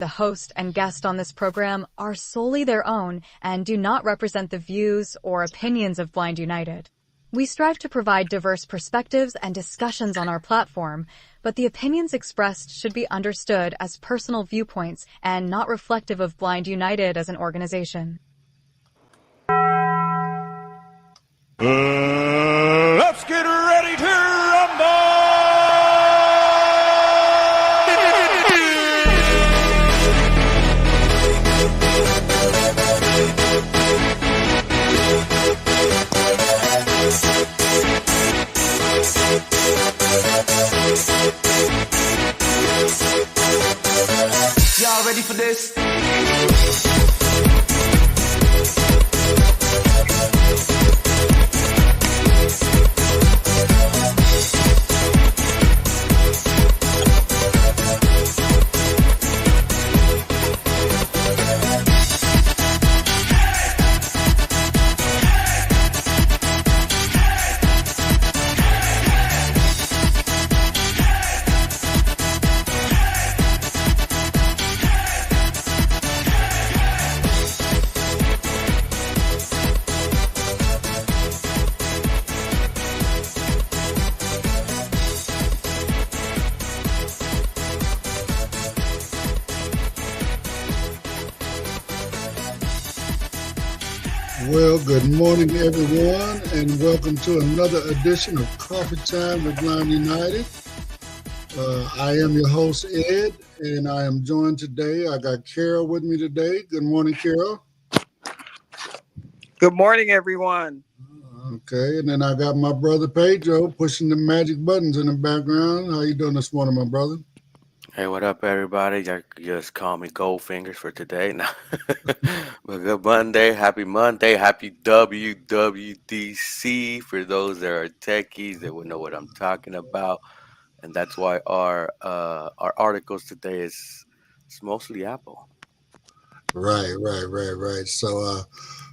The host and guest on this program are solely their own and do not represent the views or opinions of Blind United. We strive to provide diverse perspectives and discussions on our platform, but the opinions expressed should be understood as personal viewpoints and not reflective of Blind United as an organization. Let's get ready to rumble! Y'all ready for this? Well, good morning, everyone, and welcome to another edition of Coffee Time with Blind United. I am your host, Ed, and I am joined today. I got Carol with me today. Good morning, Carol. Good morning, everyone. Okay, and then I got my brother Pedro pushing the magic buttons in the background. How you doing this morning, my brother? Hey, what up, everybody? Just call me Goldfingers for today. Nah. But good Monday, happy WWDC for those that are techies that would know what I'm talking about, and that's why our articles today is it's mostly Apple. Right. So,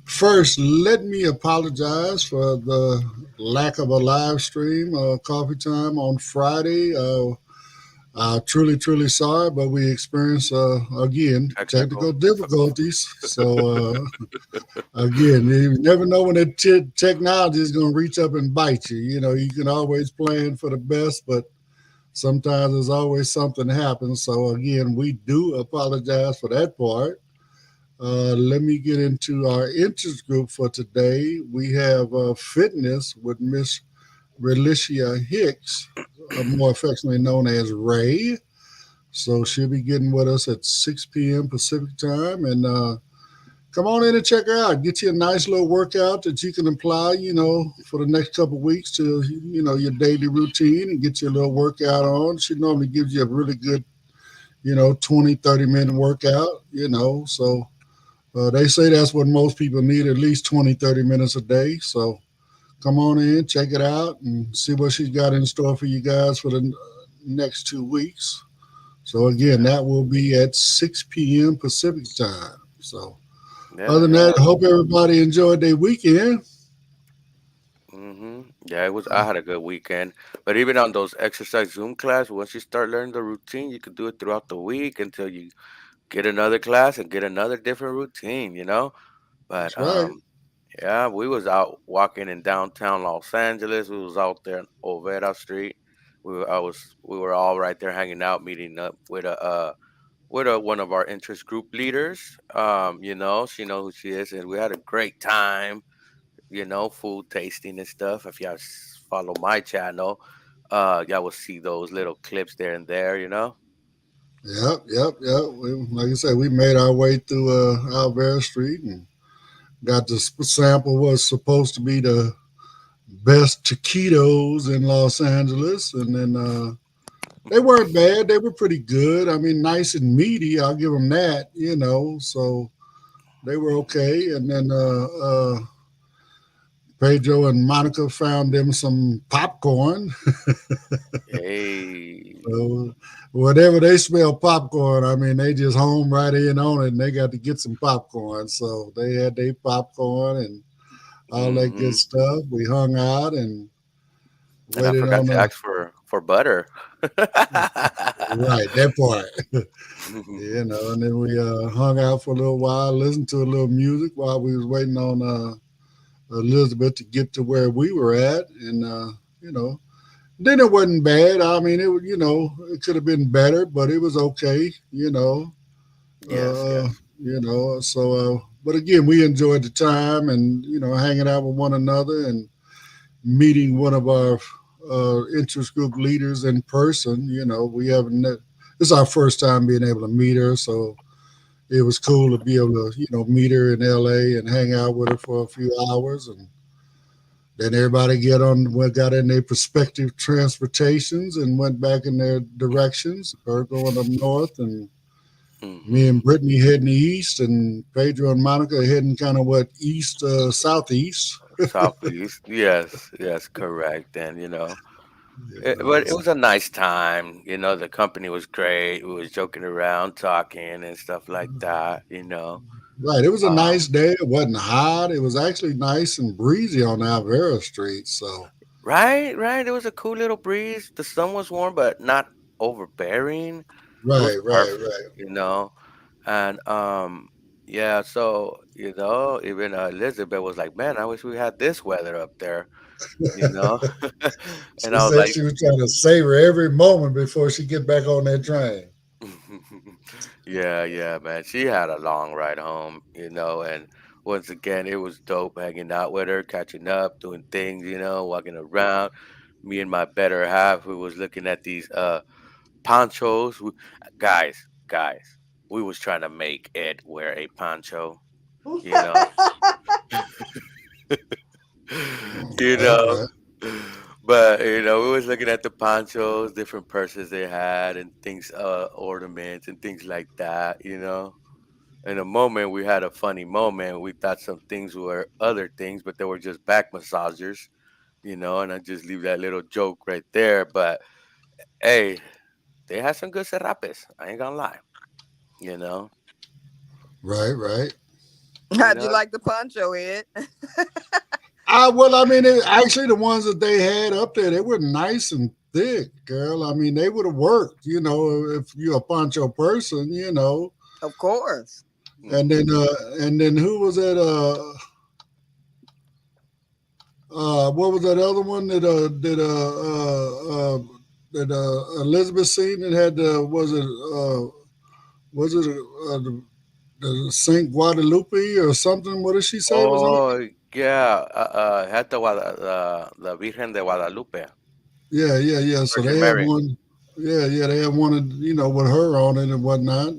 first, let me apologize for the lack of a live stream Coffee Time on Friday. Truly sorry, but we experienced, again, technical difficulties. So, again, you never know when that technology is going to reach up and bite you. You know, you can always plan for the best, but sometimes there's always something happens. So, again, we do apologize for that part. Let me get into our interest group for today. We have fitness with Miss Relicia Hicks, more affectionately known as Ray. So she'll be getting with us at 6 p.m. Pacific time. And come on in and check her out. Get you a nice little workout that you can apply, for the next couple of weeks to, your daily routine and get you a little workout on. She normally gives you a really good, 20, 30-minute workout, So they say that's what most people need, at least 20, 30 minutes a day. So come on in, check it out, and see what she's got in store for you guys for the next 2 weeks. So, again, that will be at 6 p.m. Pacific time. So, other than that, I hope everybody enjoyed their weekend. Yeah, it was. I had a good weekend. But even on those exercise Zoom class, once you start learning the routine, you can do it throughout the week until you get another class and get another different routine, But That's right. Yeah, we was out walking in downtown Los Angeles. We was out there on Overa Street. We were all right there hanging out, meeting up with one of our interest group leaders. She knows who she is, and we had a great time. Food tasting and stuff. If y'all follow my channel, y'all will see those little clips there and there. Yep. Like I said, we made our way through Alvera Street and got to sample what's supposed to be the best taquitos in Los Angeles. And then they weren't bad. They were pretty good. I mean, nice and meaty. I'll give them that, So they were okay. And then Pedro and Monica found them some popcorn. Hey. So whatever they smell popcorn, I mean, they just home right in on it, and they got to get some popcorn. So they had their popcorn and all that good stuff. We hung out and And I waited forgot on to ask for butter. Right, that part. And then we hung out for a little while, listened to a little music while we was waiting on Elizabeth to get to where we were at, and you know, then it wasn't bad. I mean, it was, it could have been better, but it was okay. Yes, Uh, yes. but again, we enjoyed the time and hanging out with one another and meeting one of our interest group leaders in person. We haven't. It's our first time being able to meet her, so it was cool to be able to meet her in L.A. and hang out with her for a few hours, and then everybody got in their respective transportations and went back in their directions. Her going up north, and me Hmm. and Brittany heading east, and Pedro and Monica heading kind of what east, southeast. Southeast. Yes, yes, correct. And You know, but it was a nice time. The company was great. We was joking around, talking and stuff like that. right. It was a Um, nice day. It wasn't hot. It was actually nice and breezy on Alvera Street. So right, right. It was a cool little breeze. The sun was warm, but not overbearing. It was right, right, perfect, right. you know. And yeah, so even Elizabeth was like, "Man, I wish we had this weather up there," you know. And She I was said like, she was trying to savor every moment before she get back on that train. yeah, yeah, man. She had a long ride home, and once again, it was dope hanging out with her, catching up, doing things, walking around. Me and my better half, we was looking at these ponchos. Guys, we was trying to make Ed wear a poncho, you know. You know. Okay. But we was looking at the ponchos, different purses they had and things, ornaments and things like that. In a moment, we had a funny moment. We thought some things were other things, but they were just back massagers, and I just leave that little joke right there. But hey, they had some good serapes. I ain't gonna lie, you know. Right, right. You How'd you know? like the poncho, Ed? Well, I mean, actually, the ones that they had up there, they were nice and thick, girl. I mean, they would have worked, if you're a poncho person. Of course. And then, Mhm. who was that? What was that other one that Elizabeth seen that had was it the Saint Guadalupe or something? What did she say was on? Oh yeah, had the Virgen de Guadalupe, Yeah, yeah, yeah. So Virgin they had Mary. one. Yeah, yeah, they had one, with her on it and whatnot.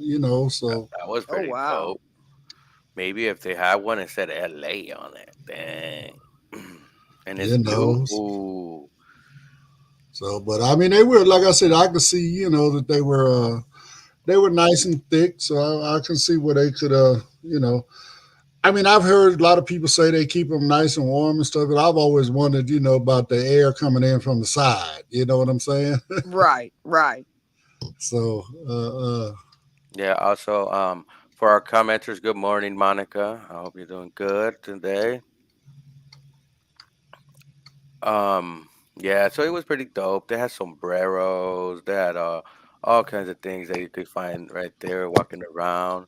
So That was Oh pretty wow. dope. Maybe if they had one and said LA on it, dang. And it's you blue. know, Ooh. but I mean, they were like I said, I could see, that they were nice and thick, so I can see where they could, I mean, I've heard a lot of people say they keep them nice and warm and stuff, but I've always wondered, about the air coming in from the side. You know what I'm saying? Right, right. So, Yeah, also, for our commenters, good morning, Monica. I hope you're doing good today. Yeah, so it was pretty dope. They had sombreros, they had all kinds of things that you could find right there walking around.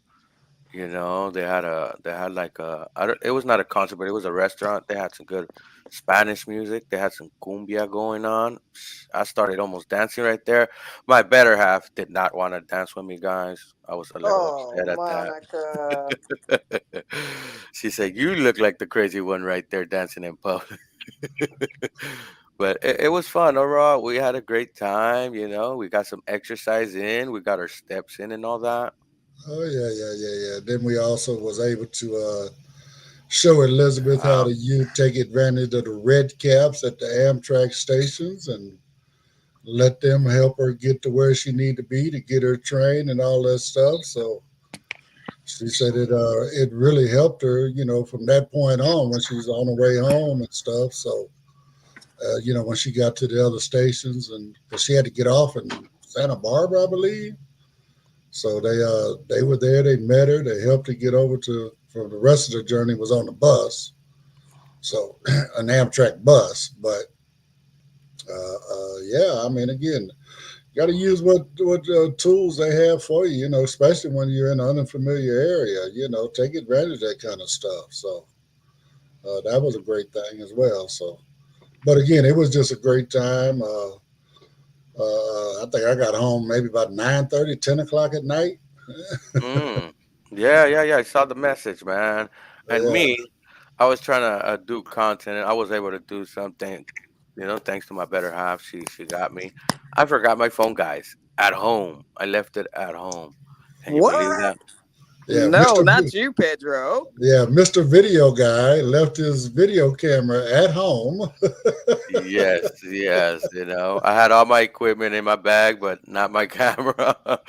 They had like it was not a concert, but it was a restaurant. They had some good Spanish music. They had some cumbia going on. I started almost dancing right there. My better half did not want to dance with me, guys. I was a little Oh, upset at that. Monica. She said, "You look like the crazy one right there dancing in public." But it was fun overall. We had a great time. We got some exercise in. We got our steps in and all that. oh yeah, yeah, yeah, yeah. Then we also was able to show Elizabeth how Uh, to take advantage of the red caps at the Amtrak stations and let them help her get to where she need to be to get her train and all that stuff. So she said it really helped her, from that point on when she's on her way home and stuff. So when she got to the other stations, and because she had to get off in Santa Barbara, I believe. So they were there. They met her. They helped her get over to. For the rest of the journey was on the bus, so an Amtrak bus. But Yeah, I mean, again, you got to use what tools they have for you. You know, especially when you're in an unfamiliar area. You know, take advantage of that kind of stuff. So that was a great thing as well. So, but again, it was just a great time. I think I got home maybe about 9:30, 10 o'clock at night. Mm. Yeah, yeah, yeah. I saw the message, man. And Yeah, me, I was trying to do content, and I was able to do something, thanks to my better half. She got me. I forgot my phone, guys, at home. I left it at home. Can you believe What? that? yeah, No, not you, Pedro. Mr. Video Guy left his video camera at home. Yes, yes. I had all my equipment in my bag, but not my camera. But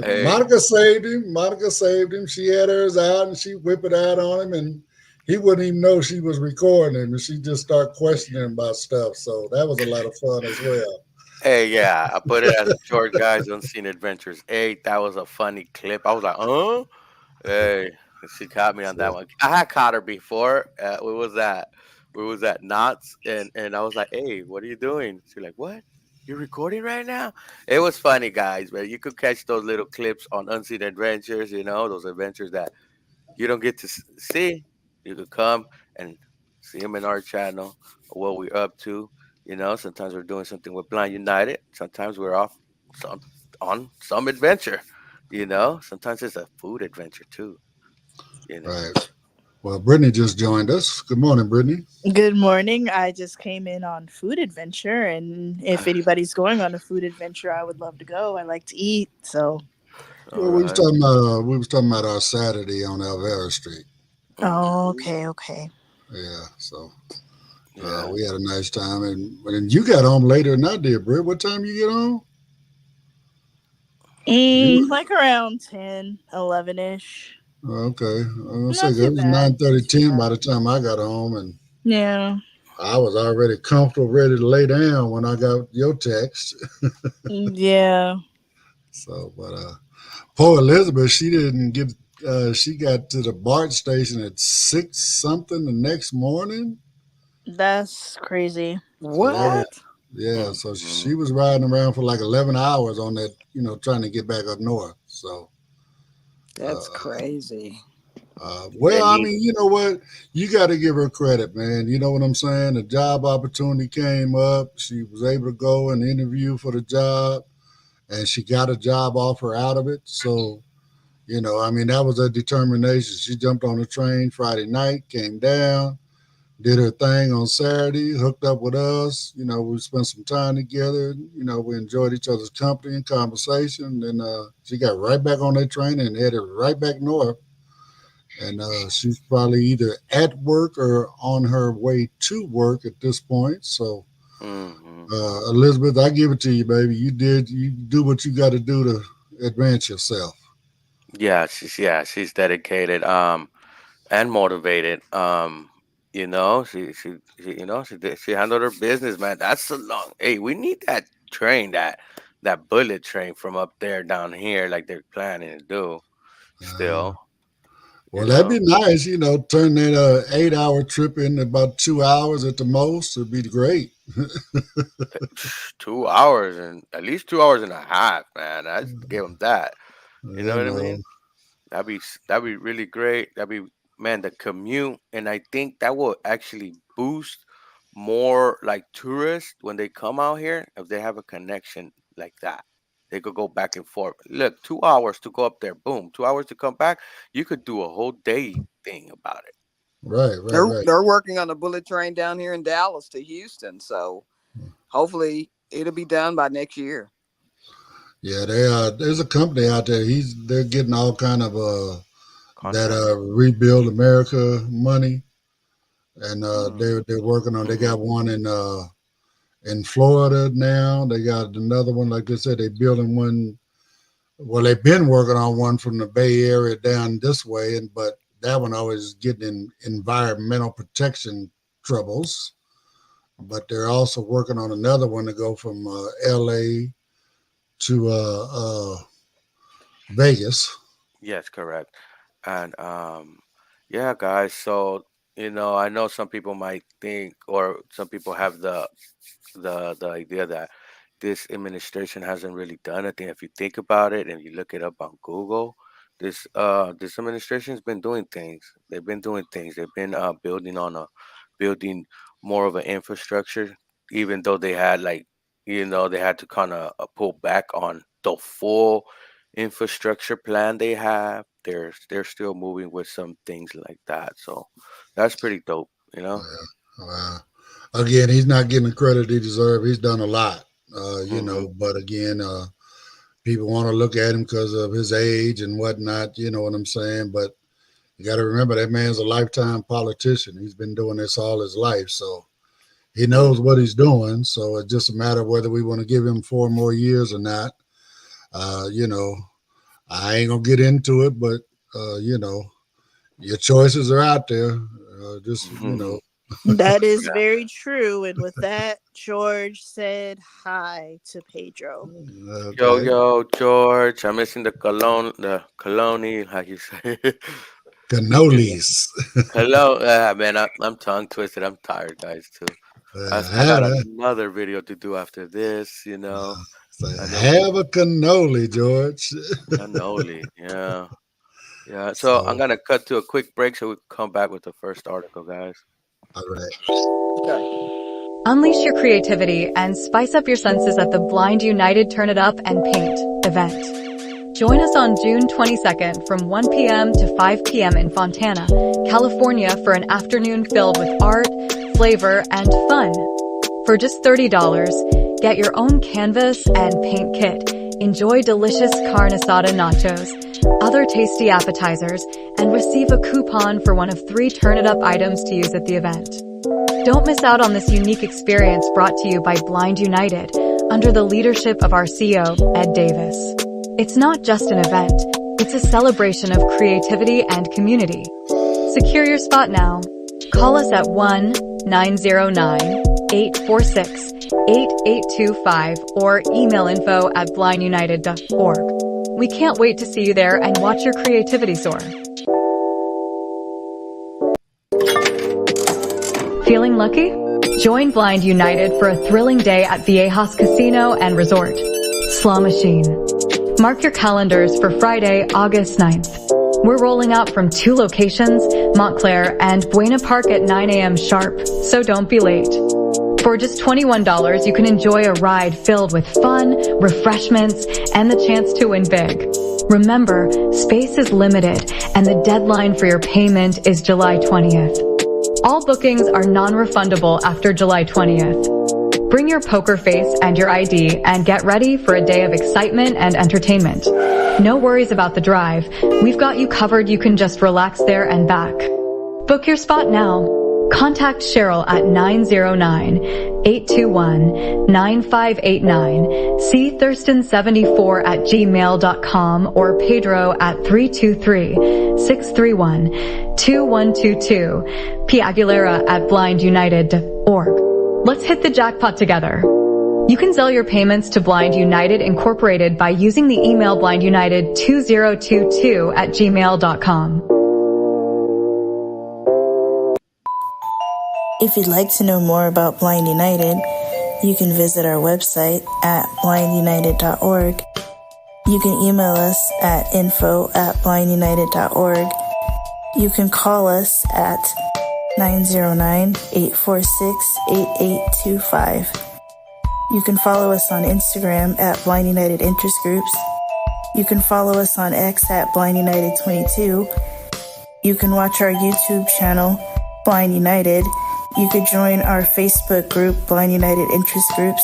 Hey, Monica saved him. Monica saved him. She had hers out and she whipped it out on him, and he wouldn't even know she was recording him, and she just started questioning him about stuff. So that was a lot of fun as well. hey, yeah. I put it as a short guys unseen adventures 8. That was a funny clip. I was like, huh? Hey, she caught me on that So, one. I had caught her before. What was that? We was at Knott's, and I was like, "Hey, what are you doing?" She's like, "What? You're recording right now?" It was funny, guys. But you could catch those little clips on Unseen Adventures. Those adventures that you don't get to see. You could come and see them in our channel. What we're up to. Sometimes we're doing something with Blind United. Sometimes we're off some on some adventure. Sometimes it's a food adventure too. You know. right. Well, Brittany just joined us. Good morning, Brittany. Good morning. I just came in on food adventure, and if anybody's going on a food adventure, I would love to go. I like to eat, so. All Well, right. we was talking about our Saturday on Alvera Street. Oh, Mm-hmm. okay, okay. Yeah, so Yeah. we had a nice time, and you got home later than I did, Britt. What time you get home? You Like around 10, 11 ish. okay? I'm gonna say Not 'cause too it was bad. Not 9:30, too 10 by bad. the time I got home, and Yeah. I was already comfortable, ready to lay down when I got your text. Yeah. So, but poor Elizabeth, she didn't get. She got to the BART station at 6 something the next morning. That's crazy. So that was What? yeah. So Mm-hmm. she was riding around for like 11 hours on that, trying to get back up north. So. That's Uh, crazy. well, And I he, mean, you know what? You got to give her credit, man. You know what I'm saying? The job opportunity came up. She was able to go and interview for the job, and she got a job offer out of it. So, I mean, that was a determination. She jumped on the train Friday night, came down, did her thing on Saturday, hooked up with us. We spent some time together. We enjoyed each other's company and conversation. Then she got right back on that train and headed right back north, and she's probably either at work or on her way to work at this point. So, mm-hmm. Elizabeth, I give it to you, baby. You do what you got to do to advance yourself. Yeah, she's dedicated, and motivated. She handled her business, man. That's a long. Hey, we need that train, that bullet train from up there down here, like they're planning to do. Uh, Still, you well, that'd know. be nice. Turn that 8 hour trip into about 2 hours at the most. It'd be great. 2 hours and at least 2 hours and a half, man. I just give them that. You know You what I know, mean? That'd be really great. That'd be, man, the commute, and I think that will actually boost more like tourists when they come out here if they have a connection like that. They could go back and forth. Look, 2 hours to go up there, boom. 2 hours to come back. You could do a whole day thing about it. right, right, They're right. they're working on a bullet train down here in Dallas to Houston, so hopefully it'll be done by next year. Yeah, there's a company out there. They're getting all kind of that Contract. rebuild America money, and Mm. they're working on. They Mm-hmm. got one in Florida now. They got another one. Like I said, they're building one. Well, they've been working on one from the Bay Area down this way, but that one always getting in environmental protection troubles. But they're also working on another one to go from L.A. to Vegas. Yes, correct. And yeah, guys. So I know some people might think, or some people have the idea that this administration hasn't really done anything. If you think about it and you look it up on Google, this administration's been doing things. They've been doing things. They've been building more of an infrastructure, even though they had they had to kind of pull back on the full infrastructure plan they have. They're still moving with some things like that. So that's pretty dope, you know. Uh, Again, he's not getting the credit he deserves. He's done a lot, Hmm. but again, people want to look at him because of his age and whatnot. You know what I'm saying? But you got to remember that man's a lifetime politician. He's been doing this all his life. So he knows what he's doing. So it's just a matter of whether we want to give him 4 more years or not. You know, I ain't going to get into it, but, your choices are out there. Hmm. That is Yeah. very true. And with that, George said hi to Pedro. Yo, Okay. yo, George. I'm missing the cologne, how you say it. Yeah. Cannolis. Cologne. Man, I'm tongue twisted. I'm tired, guys, too. I got Have, another video to do after this, you know. And then have a cannoli, George. cannoli. Yeah. Yeah. So I'm So, gonna cut to a quick break so we can come back with the first article, guys. all right. Okay. Unleash your creativity and spice up your senses at the Blind United Turn It Up and Paint event. Join us on June 22nd from 1 p.m. to 5 p.m. in Fontana, California for an afternoon filled with art, flavor, and fun. For just $30, get your own canvas and paint kit, enjoy delicious carne asada nachos, other tasty appetizers, and receive a coupon for one of 3 Turn It Up items to use at the event. Don't miss out on this unique experience brought to you by Blind United under the leadership of our CEO, Ed Davis. It's not just an event, it's a celebration of creativity and community. Secure your spot now. Call us at 1-909-846-8825 or email info@blindunited.org. We can't wait to see you there and watch your creativity soar. Feeling lucky? Join Blind United for a thrilling day at Viejas Casino and Resort. Slaw Machine. Mark your calendars for Friday, August 9th. We're rolling out from 2 locations, Montclair and Buena Park at 9 a.m. sharp, so don't be late. For just $21, you can enjoy a ride filled with fun, refreshments, and the chance to win big. Remember, space is limited, and the deadline for your payment is July 20th. All bookings are non-refundable after July 20th. Bring your poker face and your ID and get ready for a day of excitement and entertainment. No worries about the drive. We've got you covered. You can just relax there and back. Book your spot now. Contact Cheryl at 909-821-9589, C. Thurston74@gmail.com, or Pedro at 323-631-2122, P. Aguilera at blindunited.org. Let's hit the jackpot together. You can sell your payments to Blind United Incorporated by using the email blindunited2022@gmail.com. If you'd like to know more about Blind United, you can visit our website at blindunited.org. You can email us at info@blindunited.org. You can call us at 909-846-8825. You can follow us on Instagram at Blind United Interest Groups. You can follow us on X at Blind United 22. You can watch our YouTube channel, Blind United. You could join our Facebook group, Blind United Interest Groups,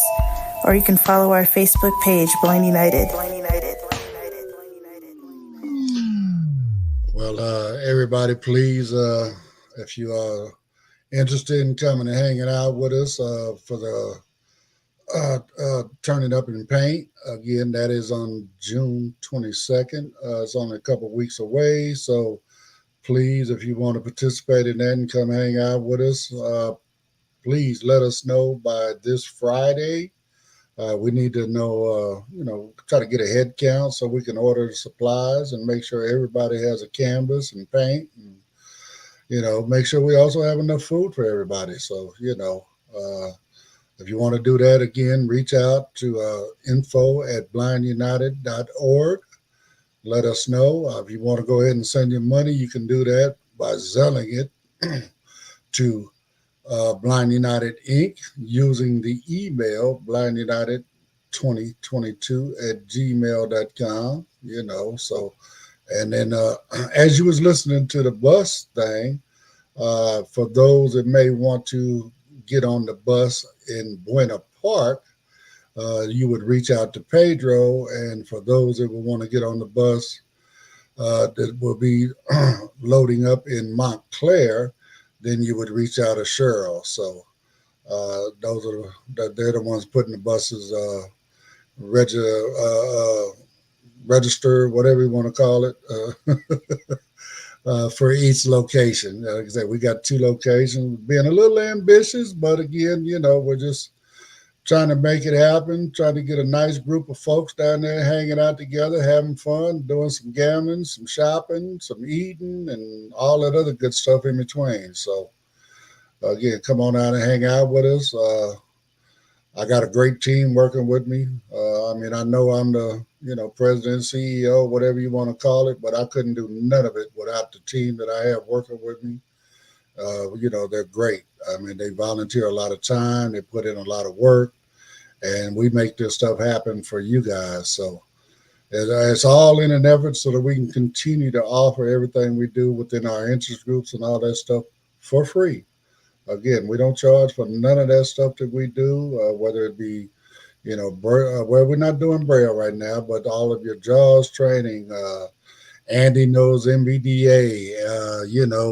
or you can follow our Facebook page, Blind United. Well, everybody, please, if you are interested in coming and hanging out with us for the Turn It Up and Paint, again, that is on June 22nd. It's only a couple weeks away, so please, if you want to participate in that and come hang out with us, please let us know by this Friday. We need to know, try to get a head count so we can order the supplies and make sure everybody has a canvas and paint, and make sure we also have enough food for everybody. So If you want to do that, again, reach out to info@blindunited.org. Let us know. If you want to go ahead and send your money, you can do that by Zelling it to Blind United Inc. using the email blindunited2022@gmail.com. So, and then as you was listening to the bus thing, for those that may want to get on the bus in Buena Park, you would reach out to Pedro, and for those that would want to get on the bus that will be loading up in Montclair, then you would reach out to Cheryl. So they're the ones putting the buses register, whatever you want to call it, for each location. Like I said, we got 2 locations, being a little ambitious, but again, we're just trying to make it happen, trying to get a nice group of folks down there hanging out together, having fun, doing some gambling, some shopping, some eating, and all that other good stuff in between. So, again, come on out and hang out with us. I got a great team working with me. I know I'm the, president, CEO, whatever you want to call it, but I couldn't do none of it without the team that I have working with me. They're great. They volunteer a lot of time. They put in a lot of work, and we make this stuff happen for you guys. So it's all in an effort so that we can continue to offer everything we do within our interest groups and all that stuff for free. Again, we don't charge for none of that stuff that we do, whether it be, we're not doing Braille right now, but all of your JAWS training, Andy knows MBDA,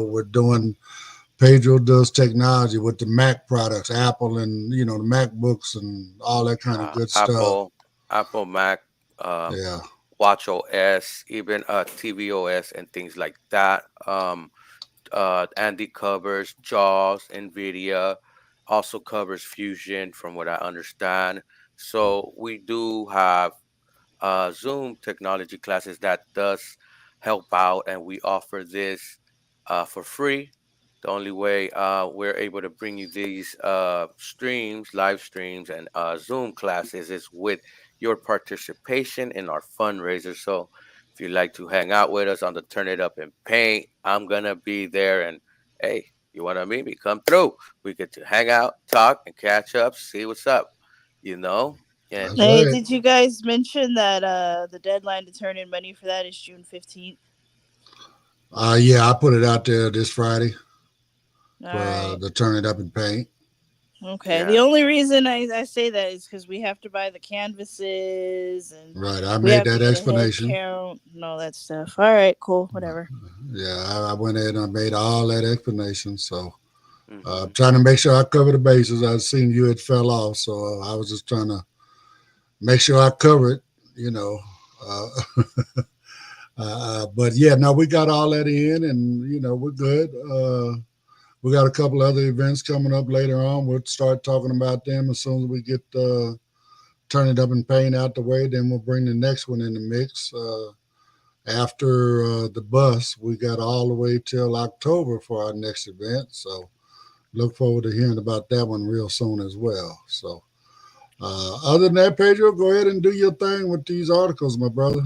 we're doing, Pedro does technology with the Mac products, Apple and, the MacBooks and all that kind of good stuff. Apple, Mac, Watch OS, even tvOS and things like that. Andy covers JAWS, NVIDIA, also covers Fusion from what I understand. So we do have Zoom technology classes that does help out, and we offer this for free. The only way we're able to bring you these live streams, and Zoom classes is with your participation in our fundraiser. So if you'd like to hang out with us on the Turn It Up and Paint, I'm going to be there. And hey, you want to meet me? Come through. We get to hang out, talk, and catch up, see what's up, And hey, did you guys mention that the deadline to turn in money for that is June 15th? Yeah, I put it out there this Friday All for right. the Turn It Up and Paint. Okay. Yeah. The only reason I say that is because we have to buy the canvases and right. I made that explanation. Count and all that stuff. All right, cool, whatever. Yeah, I went in and I made all that explanation. So trying to make sure I cover the bases. I seen you had fell off, so I was just trying to make sure I cover it. But yeah, no, we got all that in, and we're good. We got a couple other events coming up later on. We'll start talking about them as soon as we get Turn It Up and Paint out the way. Then we'll bring the next one in the mix. After the bus, we got all the way till October for our next event. So look forward to hearing about that one real soon as well. So other than that, Pedro, go ahead and do your thing with these articles, my brother.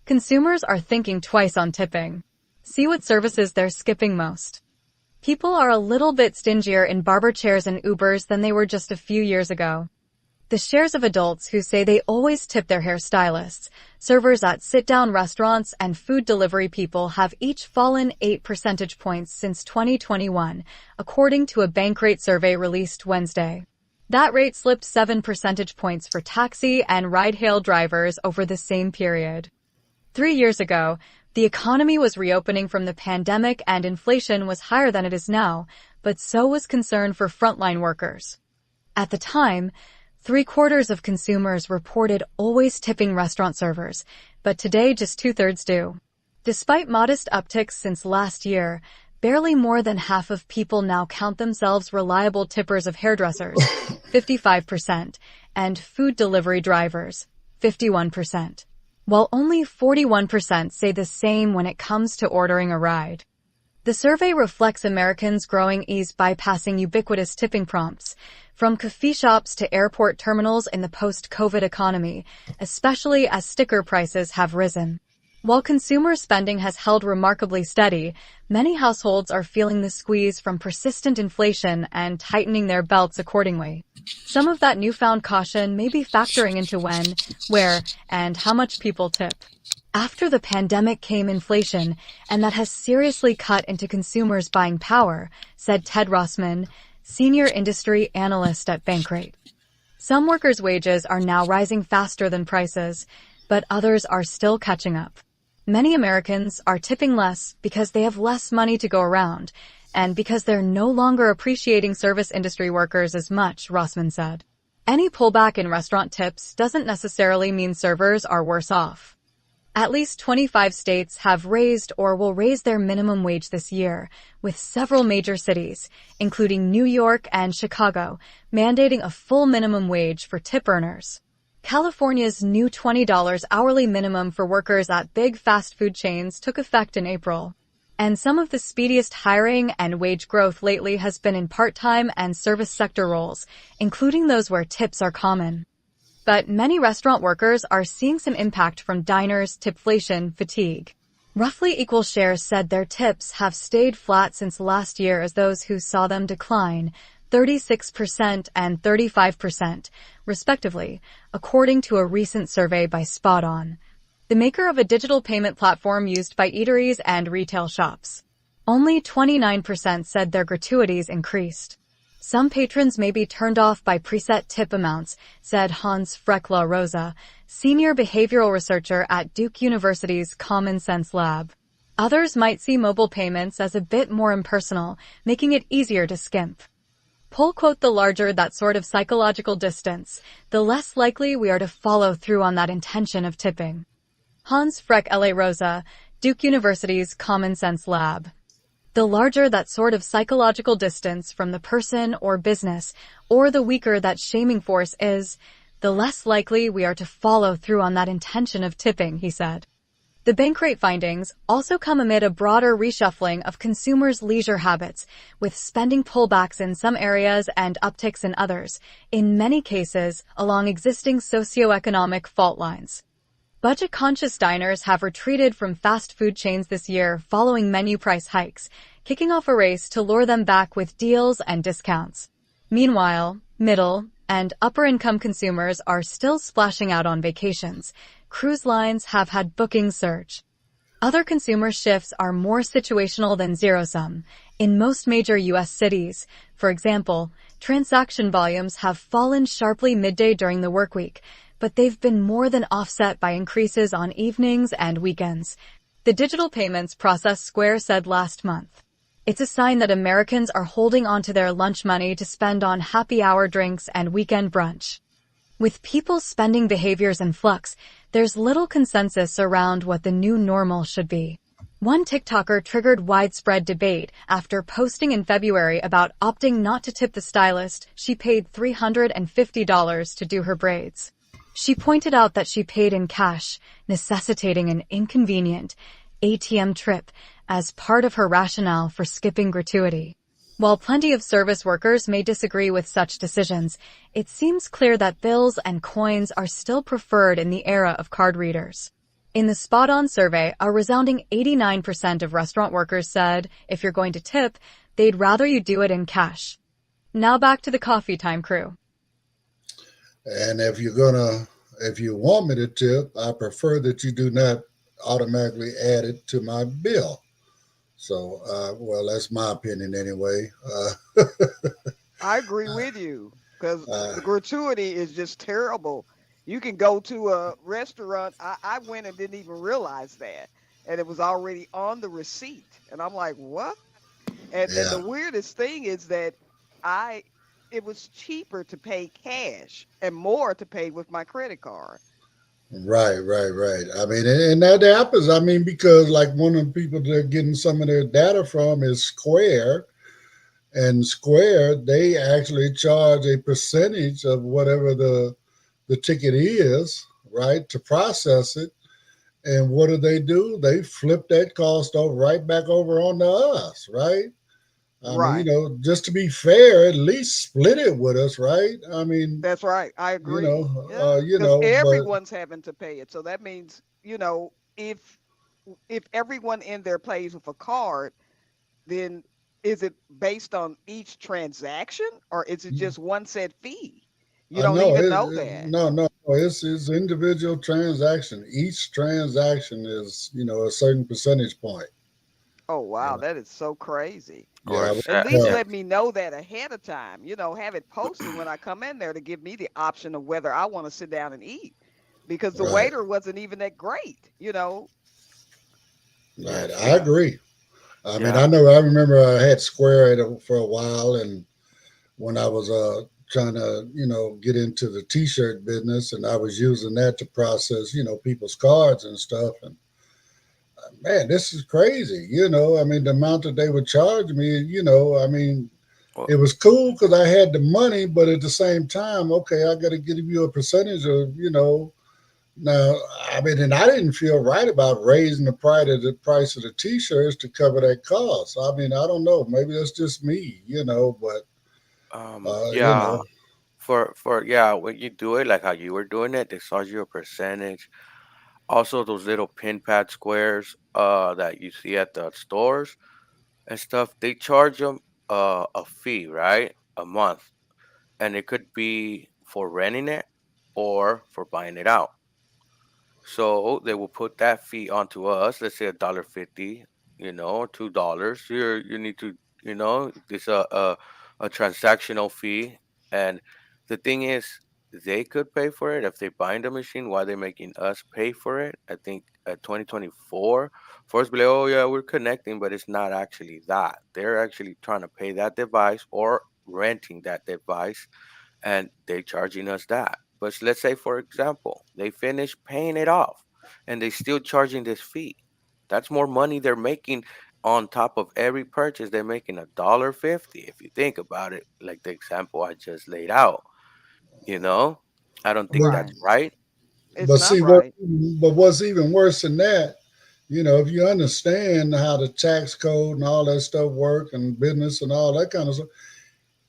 Consumers are thinking twice on tipping. See what services they're skipping most. People are a little bit stingier in barber chairs and Ubers than they were just a few years ago. The shares of adults who say they always tip their hairstylists, servers at sit-down restaurants, and food delivery people have each fallen 8 percentage points since 2021, according to a Bankrate survey released Wednesday. That rate slipped 7 percentage points for taxi and ride-hail drivers over the same period. 3 years ago, the economy was reopening from the pandemic and inflation was higher than it is now, but so was concern for frontline workers. At the time, 3/4 of consumers reported always tipping restaurant servers, but today just 2/3 do. Despite modest upticks since last year, barely more than half of people now count themselves reliable tippers of hairdressers, 55%, and food delivery drivers, 51%. While only 41% say the same when it comes to ordering a ride. The survey reflects Americans' growing ease bypassing ubiquitous tipping prompts, from coffee shops to airport terminals in the post-COVID economy, especially as sticker prices have risen. While consumer spending has held remarkably steady, many households are feeling the squeeze from persistent inflation and tightening their belts accordingly. Some of that newfound caution may be factoring into when, where, and how much people tip. After the pandemic came inflation, and that has seriously cut into consumers' buying power, said Ted Rossman, senior industry analyst at Bankrate. Some workers' wages are now rising faster than prices, but others are still catching up. Many Americans are tipping less because they have less money to go around, and because they're no longer appreciating service industry workers as much, Rossman said. Any pullback in restaurant tips doesn't necessarily mean servers are worse off. At least 25 states have raised or will raise their minimum wage this year, with several major cities, including New York and Chicago, mandating a full minimum wage for tip earners. California's new $20 hourly minimum for workers at big fast food chains took effect in April. And some of the speediest hiring and wage growth lately has been in part-time and service sector roles, including those where tips are common. But many restaurant workers are seeing some impact from diners' tipflation fatigue. Roughly equal shares said their tips have stayed flat since last year as those who saw them decline, 36% and 35%, respectively, according to a recent survey by Spot On, the maker of a digital payment platform used by eateries and retail shops. Only 29% said their gratuities increased. Some patrons may be turned off by preset tip amounts, said Hans Freck La Rosa, senior behavioral researcher at Duke University's Common Sense Lab. Others might see mobile payments as a bit more impersonal, making it easier to skimp. Poll quote, the larger that sort of psychological distance, the less likely we are to follow through on that intention of tipping. Hans Freck La Rosa, Duke University's Common Sense Lab. The larger that sort of psychological distance from the person or business, or the weaker that shaming force is, the less likely we are to follow through on that intention of tipping, he said. The Bankrate findings also come amid a broader reshuffling of consumers' leisure habits, with spending pullbacks in some areas and upticks in others, in many cases along existing socioeconomic fault lines. Budget-conscious diners have retreated from fast food chains this year following menu price hikes, kicking off a race to lure them back with deals and discounts. Meanwhile, middle and upper-income consumers are still splashing out on vacations. Cruise lines have had bookings surge. Other consumer shifts are more situational than zero-sum. In most major U.S. cities, for example, transaction volumes have fallen sharply midday during the workweek, but they've been more than offset by increases on evenings and weekends, the digital payments process Square said last month. It's a sign that Americans are holding onto their lunch money to spend on happy hour drinks and weekend brunch. With people's spending behaviors in flux, there's little consensus around what the new normal should be. One TikToker triggered widespread debate after posting in February about opting not to tip the stylist she paid $350 to do her braids. She pointed out that she paid in cash, necessitating an inconvenient ATM trip as part of her rationale for skipping gratuity. While plenty of service workers may disagree with such decisions, it seems clear that bills and coins are still preferred in the era of card readers. In the Spot On survey, a resounding 89% of restaurant workers said, if you're going to tip, they'd rather you do it in cash. Now back to the coffee time crew. And if you want me to tip, I prefer that you do not automatically add it to my bill. So, well, that's my opinion anyway. I agree with you because the gratuity is just terrible. You can go to a restaurant. I went and didn't even realize that. And it was already on the receipt. And I'm like, what? And the weirdest thing is that it was cheaper to pay cash and more to pay with my credit card. Right. I mean, and that happens. I mean, because like one of the people they're getting some of their data from is Square. And Square, they actually charge a percentage of whatever the ticket is, right, to process it. And what do? They flip that cost over right back over onto us, right? I mean, Right. just to be fair, at least split it with us, right? I mean, That's right. I agree. Yeah, because but everyone's having to pay it. So that means, if everyone in there pays with a card, then is it based on each transaction or is it just one set fee? You I don't know even know that. no, it's individual transaction. Each transaction is, a certain percentage point. Oh You wow, know? that is so crazy. Yeah, Or At least yeah, let me know that ahead of time. Have it posted when I come in there to give me the option of whether I want to sit down and eat. Because the right, waiter wasn't even that great. right. yes, I yeah, agree. I mean, yeah. I remember I had Square for a while, and when I was trying to, get into the T-shirt business, and I was using that to process, people's cards and stuff. And man, this is crazy. I mean, the amount that they would charge me, I mean, Well, it was cool because I had the money, but at the same time, okay, I got to give you a percentage of, Now, I mean, and I didn't feel right about raising the price of the T-shirts to cover that cost. I mean, I don't know. Maybe that's just me, but uh, you yeah. know, For yeah, when you do it like how you were doing it, they charge you a percentage. Also, those little pin pad squares that you see at the stores and stuff, they charge them a fee, right? A month, and it could be for renting it or for buying it out. So they will put that fee onto us. Let's say $1.50, $2. You need to, this a transactional fee, and the thing is, they could pay for it if they bind the machine. Why they making us pay for it? I think 2024, first be like, oh yeah, we're connecting, but it's not actually that. They're actually trying to pay that device or renting that device, and they charging us that. But let's say, for example, they finish paying it off and they still charging this fee. That's more money they're making on top of every purchase. They're making $1.50. If you think about it, like the example I just laid out, you know, I don't think but that's Right. right. It's but not see what, right. but what's even worse than that, if you understand how the tax code and all that stuff work and business and all that kind of stuff,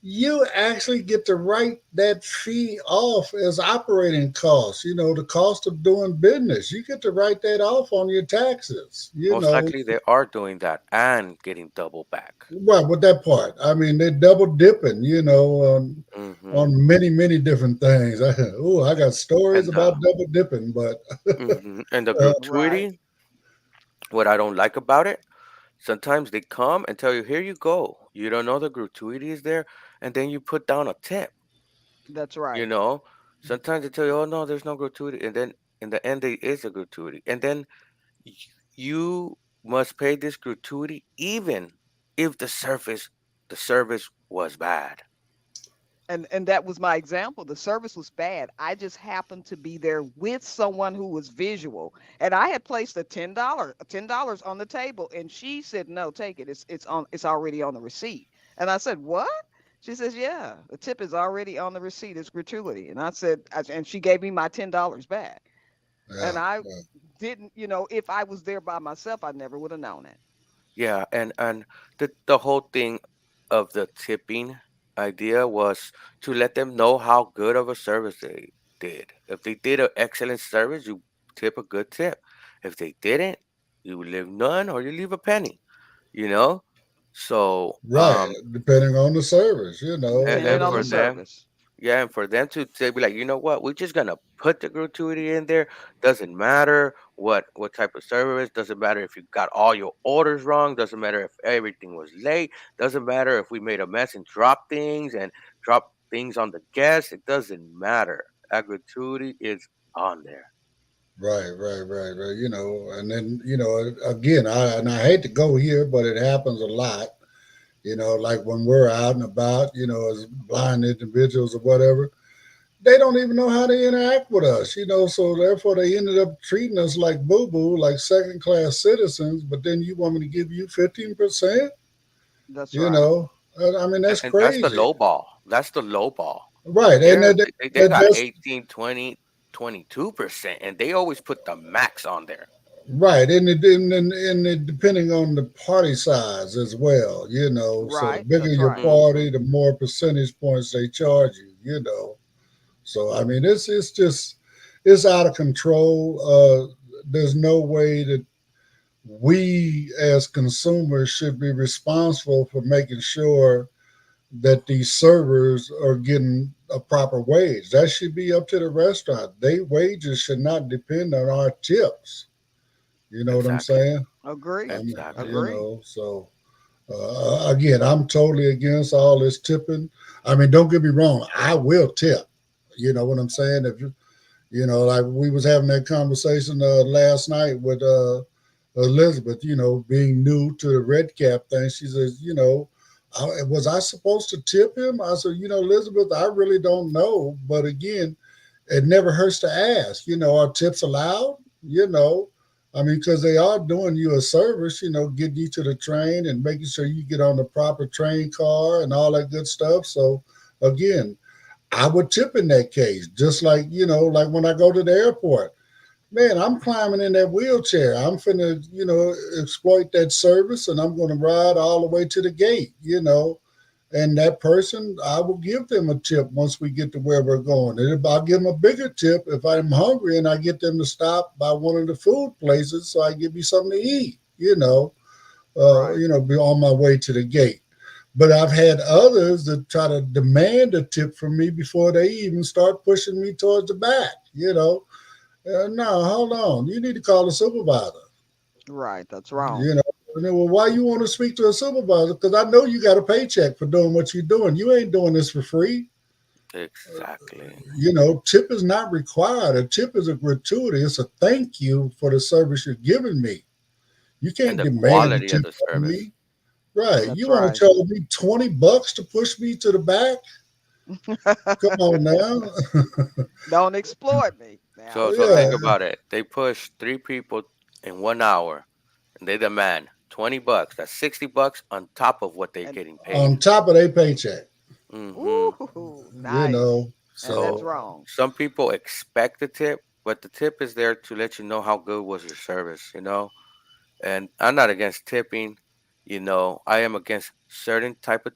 you actually get to write that fee off as operating costs. The cost of doing business. You get to write that off on your taxes. Most likely they are doing that and getting double back. Right, with that part. I mean, they're double dipping, Hmm. on many, many different things. I got stories And about double dipping, but and the uh, Right. gratuity, what I don't like about it, sometimes they come and tell you, here you go. You don't know the gratuity is there, and then you put down a tip. That's You right. know, sometimes they tell you, oh no, there's no gratuity, and then in the end, there is a gratuity, and then y- you must pay this gratuity even if the service was bad. And that was my example. The service was bad. I just happened to be there with someone who was visual, and I had placed a $10 on the table, and she said, "No, take it. It's already on the receipt." And I said, "What?" She says, "Yeah, the tip is already on the receipt. It's gratuity." And I said, and she gave me my $10 back. And yeah, I didn't, if I was there by myself, I never would have known it. Yeah, and the whole thing of the tipping idea was to let them know how good of a service they did. If they did an excellent service, you tip a good tip. If they didn't, you leave none or you leave a penny. You know, so right. Depending on the service, Depending and on the for them, service. yeah, and for them to be like, you know what, we're just gonna put the gratuity in there. Doesn't matter what type of service. Doesn't matter if you got all your orders wrong. Doesn't matter if everything was late. Doesn't matter if we made a mess and dropped things on the guests. It doesn't matter. That gratuity is on there. right. And then again, I hate to go here, but it happens a lot. Like when we're out and about, as blind individuals or whatever, they don't even know how to interact with us, so therefore they ended up treating us like boo boo, like second class citizens. But then you want me to give you 15%? That's You right. know, I mean, that's And that's the crazy. low ball. That's the low ball. Right. And They got that's 18, 20, 22%, and they always put the max on there. Right, and depending on the party size as well, So the Right. bigger That's your right. Mm-hmm. party, the more percentage points they charge you. So I mean, it's just it's out of control. There's no way that we as consumers should be responsible for making sure that these servers are getting a proper wage. That should be up to the restaurant. Their wages should not depend on our tips. You know what I'm Exactly. saying? Agree. Exactly. Agree. So again, I'm totally against all this tipping. I mean, don't get me wrong, I will tip. You know what I'm saying? If like we was having that conversation last night with Elizabeth. Being new to the red cap thing, she says, was I supposed to tip him? I said, Elizabeth, I really don't know, but again, it never hurts to ask. Are tips allowed? I mean, because they are doing you a service, getting you to the train and making sure you get on the proper train car and all that good stuff. So, again, I would tip in that case, just like, like when I go to the airport. Man, I'm climbing in that wheelchair. I'm finna, exploit that service and I'm going to ride all the way to the gate. And that person, I will give them a tip once we get to where we're going. And I'll give them a bigger tip if I'm hungry and I get them to stop by one of the food places so I give you something to Right. be on my way to the gate. But I've had others that try to demand a tip from me before they even start pushing me towards the back. No, hold on. You need to call the supervisor. Right. That's wrong. You know, and then, well, why you want to speak to a supervisor? Because I know you got a paycheck for doing what you're doing. You ain't doing this for free. Exactly. Tip is not required. A tip is a gratuity. It's a thank you for the service you're giving me. You And can't the demand a quality of tip the from service. me. Right. That's You want to right. charge me $20 to push me to the back? Come on now. Don't exploit me now. So think Yeah. Right. about it. They push three people in 1 hour, and they demand $20. That's $60 on top of what they're And getting paid. On top of their paycheck. Mm-hmm. ooh, You nice. know. And that's So So wrong. some people expect the tip, but the tip is there to let you know how good was your service. And I'm not against tipping. I am against certain type of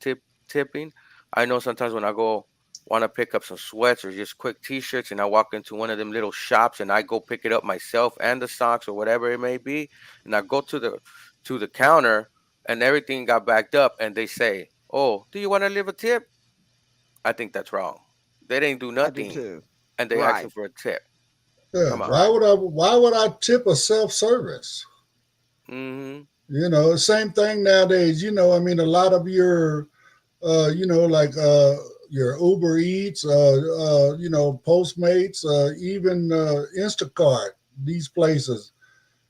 tipping. I know sometimes when I go want to pick up some sweats or just quick t-shirts and I walk into one of them little shops and I go pick it up myself and the socks or whatever it may be, and I go to the counter and everything got backed up and they say, "Oh, do you want to leave a tip?" I think that's wrong. They didn't do I do nothing too. and they asking Right. for a tip. yeah, Come on. why Right. would I tip a self-service? Mhm. Same thing nowadays. I mean, a lot of your, like your Uber Eats, Postmates, even Instacart, these places.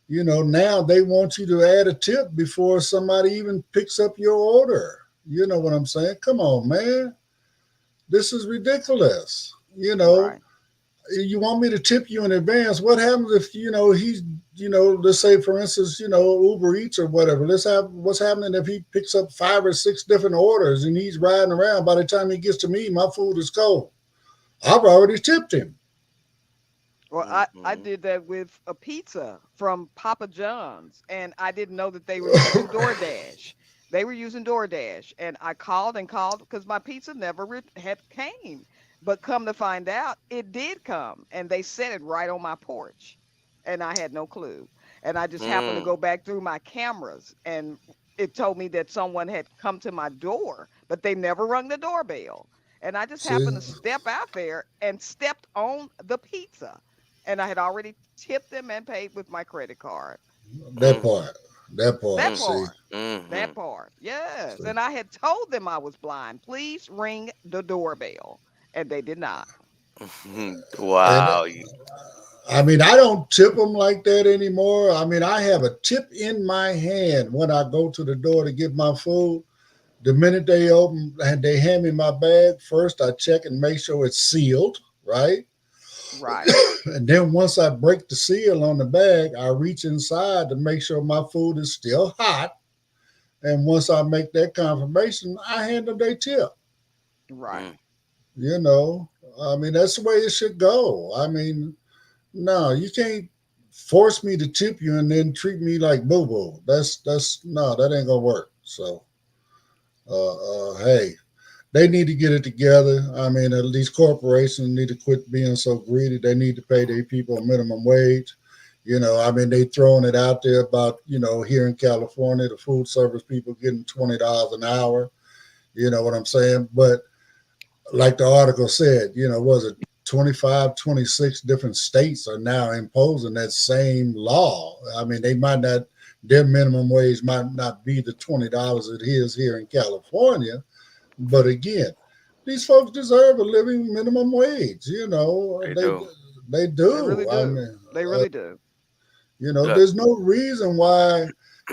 Now they want you to add a tip before somebody even picks up your order. You know what I'm saying? Come on, man. This is ridiculous. Right. You want me to tip you in advance. What happens if he's let's say for instance Uber Eats or whatever. Let's have what's happening if he picks up 5 or 6 different orders and he's riding around. By the time he gets to me, my food is cold. I've already tipped him. Well, I Mhm. did that with a pizza from Papa John's, and I didn't know that they were using DoorDash. They were using DoorDash, and I called and called because my pizza never had came. But come to find out, it did come, and they set it right on my porch, and I had no clue. And I just happened to Mm. go back through my cameras, and it told me that someone had come to my door, but they never rung the doorbell. And I just See happened to step out there and stepped on the pizza, and I had already tipped them and paid with my credit card. that Mm. part. That part. That Mm. See. part. That Mhm. part. Yes. See. And I had told them I was blind. Please ring the doorbell. And they did not. And Wow. I mean, I don't tip them like that anymore. I mean, I have a tip in my hand when I go to the door to get my food. The minute they open and they hand me my bag, first I check and make sure it's sealed, right? Right. And then once I break the seal on the bag, I reach inside to make sure my food is still hot. And once I make that confirmation, I hand them their tip. Right. Mm. You know, I mean, that's the way it should go. I mean, no, you can't force me to tip you and then treat me like boo boo. That's no, that ain't gonna work. So, hey, they need to get it together. I mean, these corporations need to quit being so greedy. They need to pay their people a minimum wage. I mean, they throwing it out there about, here in California, the food service people getting $20 an hour. You know what I'm saying? But like the article said, was it 25, 26 different states are now imposing that same law. I mean, they might not, their minimum wage might not be the $20 it is here in California, but again, these folks deserve a living minimum wage. They do. They They really do. I do. mean, They really do. Look, there's no reason why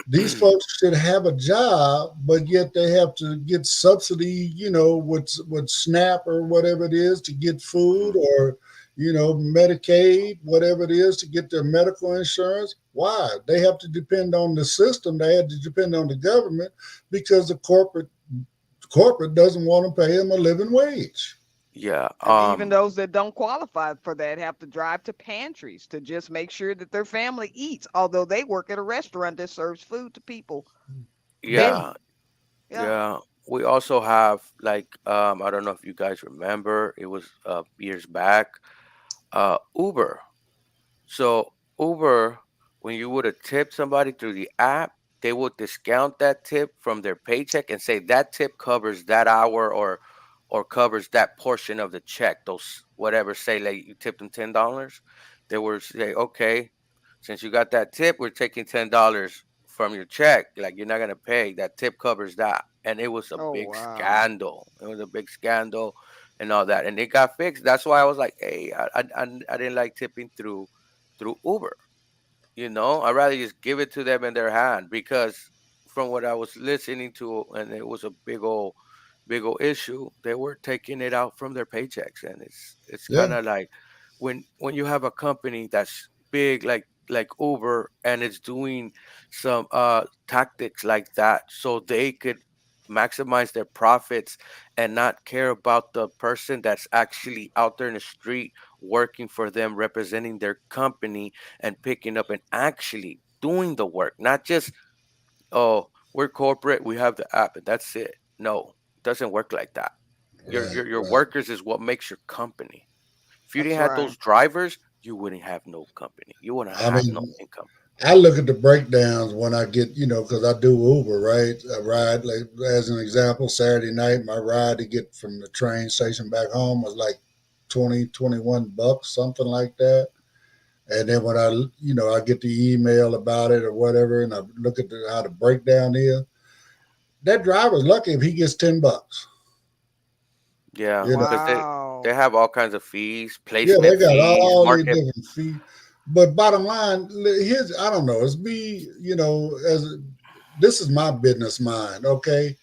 these folks should have a job, but yet they have to get subsidy, with SNAP or whatever it is to get food, mhm. or Medicaid, whatever it is to get their medical insurance. Why? They have to depend on the system. They have to depend on the government because the corporate doesn't want to pay them a living wage. Yeah. And even those that don't qualify for that have to drive to pantries to just make sure that their family eats, although they work at a restaurant that serves food to people Yeah. daily. Yeah. Yeah. We also have like I don't know if you guys remember, it was years back, Uber. So Uber, when you would have tipped somebody through the app, they would discount that tip from their paycheck and say that tip covers that hour or covers that portion of the check. Those whatever, say like you tipped them $10, they would say, okay, since you got that tip, we're taking $10 from your check. Like you're not gonna pay. That tip covers that. And it was a Oh big wow. scandal. It was a big scandal and all that. And it got fixed. That's why I was like, hey, I didn't like tipping through Uber. I'd rather just give it to them in their hand because from what I was listening to, and it was a big old issue, they were taking it out from their paychecks, and it's kind Yeah, of like when you have a company that's big like Uber and it's doing some tactics like that, so they could maximize their profits and not care about the person that's actually out there in the street working for them, representing their company and picking up and actually doing the work, not just, oh, we're corporate, we have the app and that's it. No, it doesn't work like that. right, Your right. workers is what makes your company. If you didn't That's have right. those drivers, you wouldn't have no company. You wouldn't I have no mean, income. I look at the breakdowns when I get, because I do Uber, right? I ride, like, as an example, Saturday night, my ride to get from the train station back home was like 20, 21 bucks, something like that. And then when I get the email about it or whatever, and I look at how the breakdown is, that driver's lucky if he gets 10 bucks. Yeah, You know, because they Wow. have all kinds of fees, yeah, they placement got fees, all these market. different fees. But bottom line, here's, I don't know, it's me, this is my business mind, okay?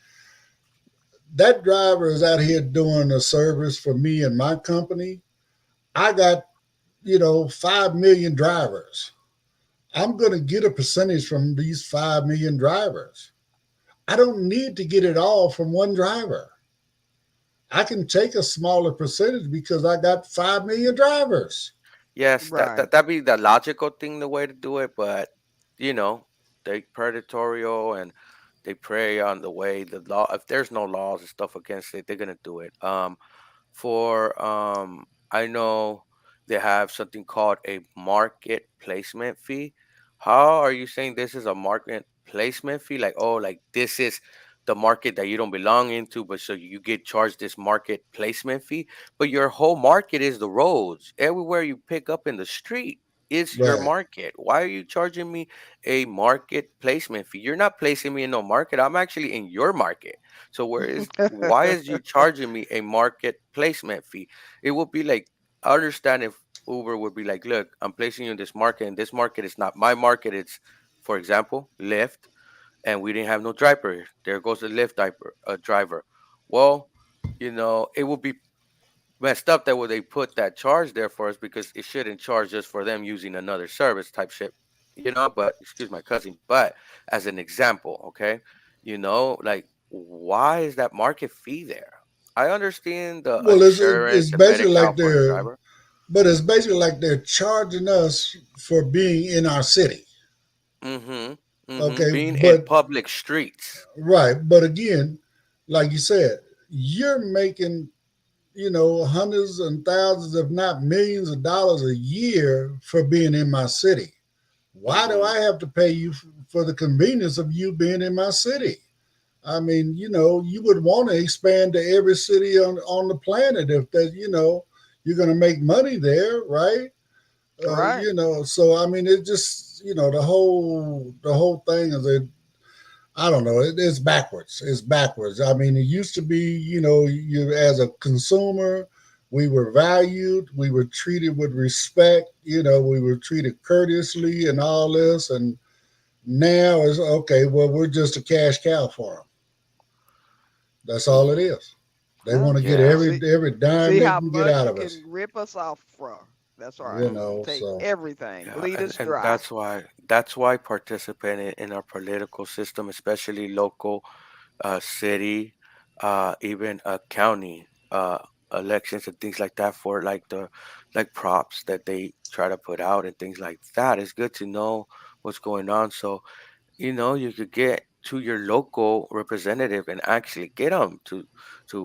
That driver is out here doing a service for me and my company. I got, 5 million drivers. I'm going to get a percentage from these 5 million drivers. I don't need to get it all from one driver. I can take a smaller percentage because I got 5 million drivers. Yes, Right. that'd be the logical thing, the way to do it. But you know, they predatorial and they prey on the way the law. If there's no laws and stuff against it, they're gonna do it. For I know they have something called a market placement fee. How are you saying this is a market placement fee? Like, oh, like this is the market that you don't belong into, but so you get charged this market placement fee. But your whole market is the roads. Everywhere you pick up in the street is your Right. market. Why are you charging me a market placement fee? You're not placing me in no market. I'm actually in your market. So why is you charging me a market placement fee? It would be like, I understand if Uber would be like, look, I'm placing you in this market, and this market is not my market. It's, for example, Lyft, and we didn't have no driver. There goes the Lyft driver. Well, it would be messed up that way they put that charge there for us because it shouldn't charge us for them using another service type shit. But excuse my cousin, but as an example, okay, like why is that market fee there? I understand the Well, insurance it's and basically medical like for the driver. But it's basically like they're charging us for being in our city. Mm-hmm. Okay, Being in but public streets. right, but again, like you said, you're making, hundreds and thousands, if not millions of dollars a year for being in my city. Why do I have to pay you for the convenience of you being in my city? I mean, you would want to expand to every city on the planet if that, you're going to make money there, right? Right. So I mean, it just, the whole thing is I don't know. It's backwards. It's backwards. I mean, it used to be, you as a consumer, we were valued, we were treated with respect, we were treated courteously and all this. And now it's okay. Well, we're just a cash cow for them. That's all it is. They want to get every dime see they how can get much out you of us. can rip us off from. That's right. Take everything, Yeah, bleed us and dry. that's why participating in our political system, especially local, city, even county elections and things like that, for like props that they try to put out and things like that. It's good to know what's going on, so you could get to your local representative and actually get them to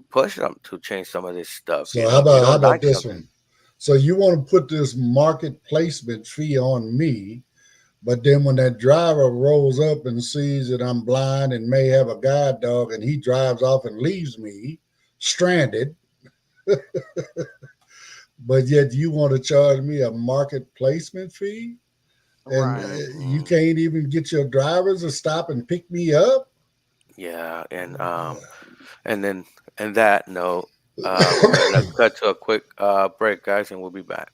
push them to change some of this stuff. So If you how don't about like this something. one? So you want to put this market placement fee on me, but then when that driver rolls up and sees that I'm blind and may have a guide dog and he drives off and leaves me stranded, but yet you want to charge me a market placement fee? And Right. you can't even get your drivers to stop and pick me up? Yeah, and then and that note, we're gonna cut to a quick break, guys, and we'll be back.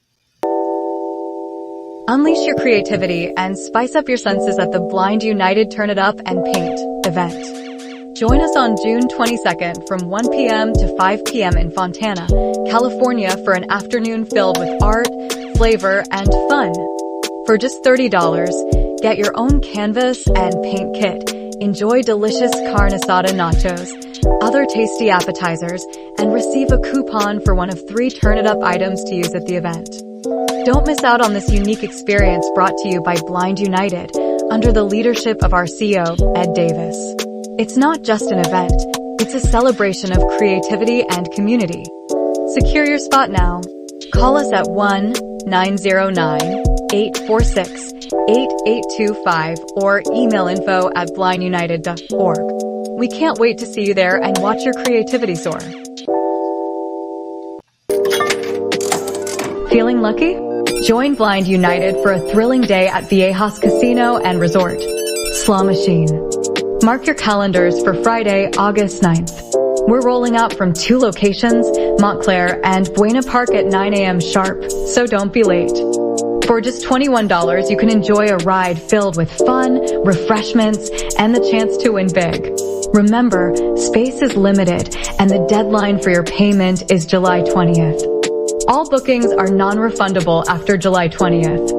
Unleash your creativity and spice up your senses at the Blind United Turn It Up and Paint event. Join us on June 22nd from 1 p.m. to 5 p.m. in Fontana, California for an afternoon filled with art, flavor, and fun. For just $30, get your own canvas and paint kit, enjoy delicious carne asada nachos, other tasty appetizers, and receive a coupon for one of 3 Turn It Up items to use at the event. Don't miss out on this unique experience brought to you by Blind United, under the leadership of our CEO, Ed Davis. It's not just an event, it's a celebration of creativity and community. Secure your spot now. Call us at 1-909-846-8825 or email info@blindunited.org. We can't wait to see you there and watch your creativity soar. Feeling lucky? Join Blind United for a thrilling day at Viejas Casino and Resort. Slaw Machine. Mark your calendars for Friday, August 9th. We're rolling out from 2 locations, Montclair and Buena Park at 9 a.m. sharp, so don't be late. For just $21, you can enjoy a ride filled with fun, refreshments, and the chance to win big. Remember, space is limited, and the deadline for your payment is July 20th. All bookings are non-refundable after July 20th.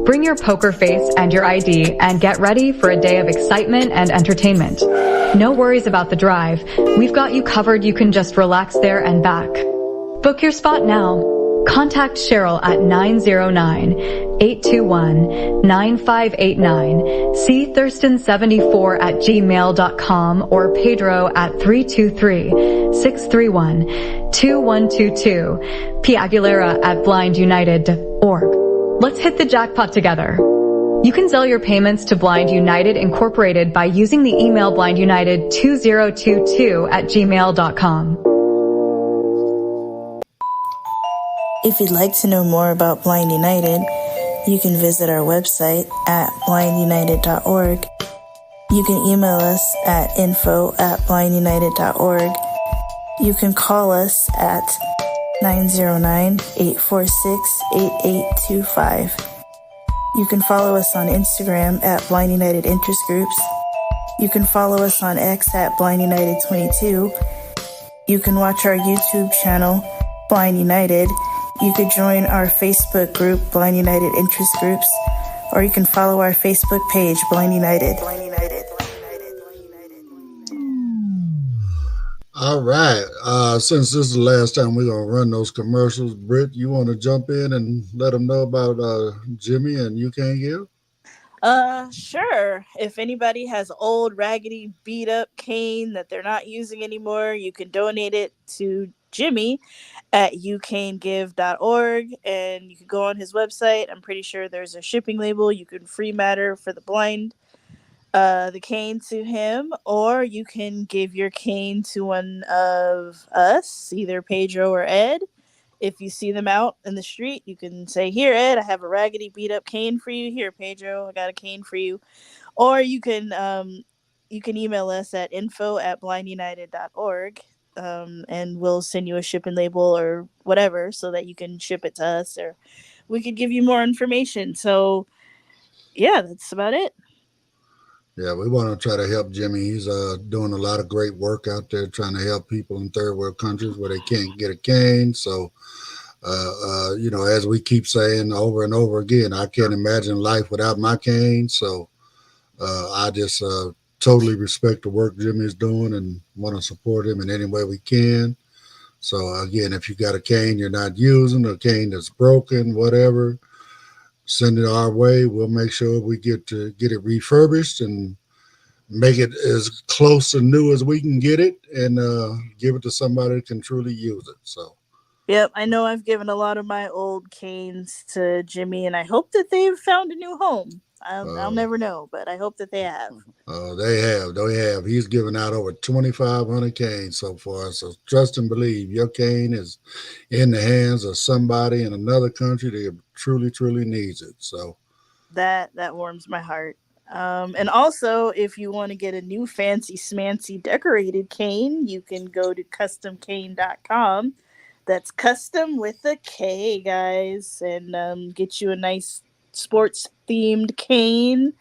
Bring your poker face and your ID and get ready for a day of excitement and entertainment. No worries about the drive. We've got you covered. You can just relax there and back. Book your spot now. Contact Cheryl at 909-821-9589, C. Thurston74@gmail.com, or Pedro at 323-631-2122, P. Aguilera at blindunited.org. Let's hit the jackpot together. You can sell your payments to Blind United Incorporated by using the email blindunited2022@gmail.com. If you'd like to know more about Blind United, you can visit our website at blindunited.org. You can email us at info@blindunited.org. You can call us at 909-846-8825. You can follow us on Instagram at Blind United Interest Groups. You can follow us on X at Blind United 22. You can watch our YouTube channel, Blind United. You could join our Facebook group, Blind United Interest Groups, or you can follow our Facebook page, Blind United. All right. Since this is the last time we're gonna run those commercials, Britt, you want to jump in and let them know about Jimmy and You Can't Give? Sure. If anybody has old, raggedy, beat up cane that they're not using anymore, you can donate it to Jimmy at youcangive.org, and you can go on his website. I'm pretty sure there's a shipping label. You can free matter for the blind the cane to him, or you can give your cane to one of us, either Pedro or Ed. If you see them out in the street, you can say, "Here, Ed, I have a raggedy beat up cane for you. Here, Pedro, I got a cane for you." Or you can email us at info@blindunited.org, and we'll send you a shipping label or whatever so that you can ship it to us, or we could give you more information. So yeah, that's about it. Yeah, we want to try to help Jimmy. He's doing a lot of great work out there trying to help people in third world countries where they can't get a cane. So, as we keep saying over and over again, I can't imagine life without my cane. So I just totally respect the work Jimmy's doing and want to support him in any way we can. So, again, if you got a cane you're not using, a cane that's broken, whatever, send it our way. We'll make sure we get it refurbished and make it as close to new as we can get it, and give it to somebody that can truly use it. So, yep, I know I've given a lot of my old canes to Jimmy, and I hope that they've found a new home. I'll never know, but I hope that they have. They have. He's given out over 2,500 canes so far. So trust and believe your cane is in the hands of somebody in another country that truly, truly needs it. So that warms my heart. And also, if you want to get a new fancy smancy decorated cane, you can go to customcane.com. That's custom with a K, guys, and get you a nice sports themed cane,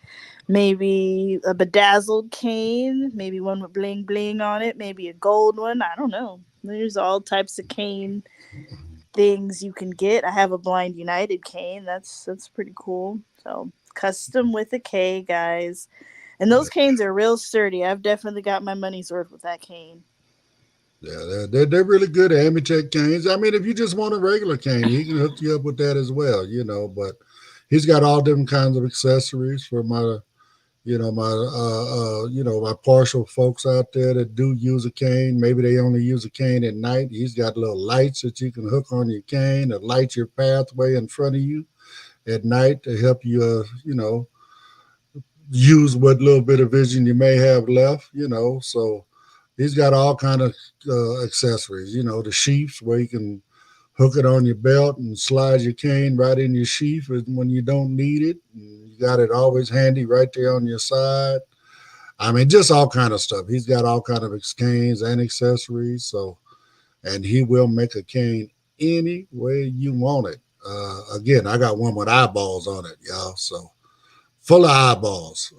maybe a bedazzled cane, maybe one with bling bling on it, maybe a gold one. I don't know. There's all types of cane things you can get. I have a Blind United cane. That's pretty cool. So custom with a K, guys. And those canes are real sturdy. I've definitely got my money's worth with that cane. Yeah, they're really good Amitech canes. I mean, if you just want a regular cane, he can hook you up with that as well, but he's got all different kinds of accessories for my my partial folks out there that do use a cane. Maybe they only use a cane at night. He's got little lights that you can hook on your cane that light your pathway in front of you at night to help you, use what little bit of vision you may have left, So he's got all kind of accessories, the sheaths where you can hook it on your belt and slide your cane right in your sheath when you don't need it. And you got it always handy right there on your side. I mean, just all kind of stuff. He's got all kind of canes and accessories. So, and he will make a cane any way you want it. Again, I got one with eyeballs on it, y'all. So full of eyeballs.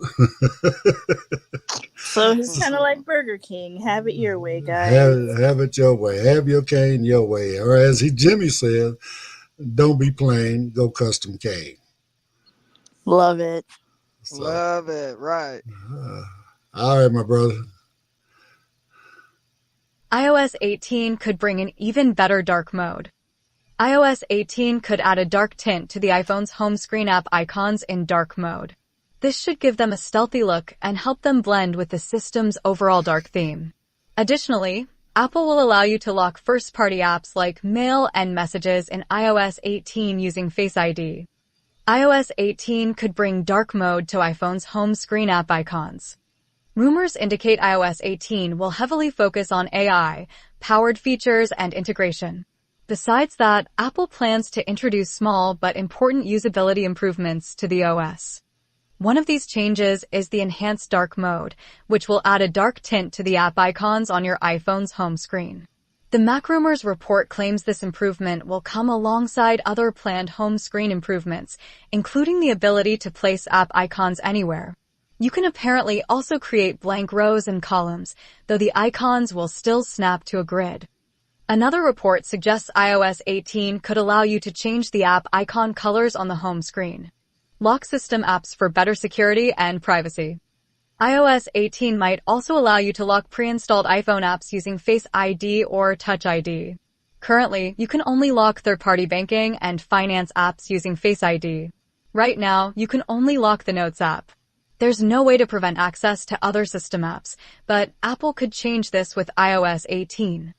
So he's kind of like Burger King. Have it your way, guys. Have it your way. Have your cane your way. Or as Jimmy said, don't be plain, go custom cane. Love it. So, love it. Right. All right, my brother. iOS 18 could bring an even better dark mode. iOS 18 could add a dark tint to the iPhone's home screen app icons in dark mode. This should give them a stealthy look and help them blend with the system's overall dark theme. Additionally, Apple will allow you to lock first-party apps like Mail and Messages in iOS 18 using Face ID. iOS 18 could bring dark mode to iPhone's home screen app icons. Rumors indicate iOS 18 will heavily focus on AI-powered features and integration. Besides that, Apple plans to introduce small but important usability improvements to the OS. One of these changes is the enhanced dark mode, which will add a dark tint to the app icons on your iPhone's home screen. The MacRumors report claims this improvement will come alongside other planned home screen improvements, including the ability to place app icons anywhere. You can apparently also create blank rows and columns, though the icons will still snap to a grid. Another report suggests iOS 18 could allow you to change the app icon colors on the home screen. Lock system apps for better security and privacy. iOS 18 might also allow you to lock pre-installed iPhone apps using Face ID or Touch ID. Currently, you can only lock third-party banking and finance apps using Face ID. Right now, you can only lock the Notes app. There's no way to prevent access to other system apps, but Apple could change this with iOS 18.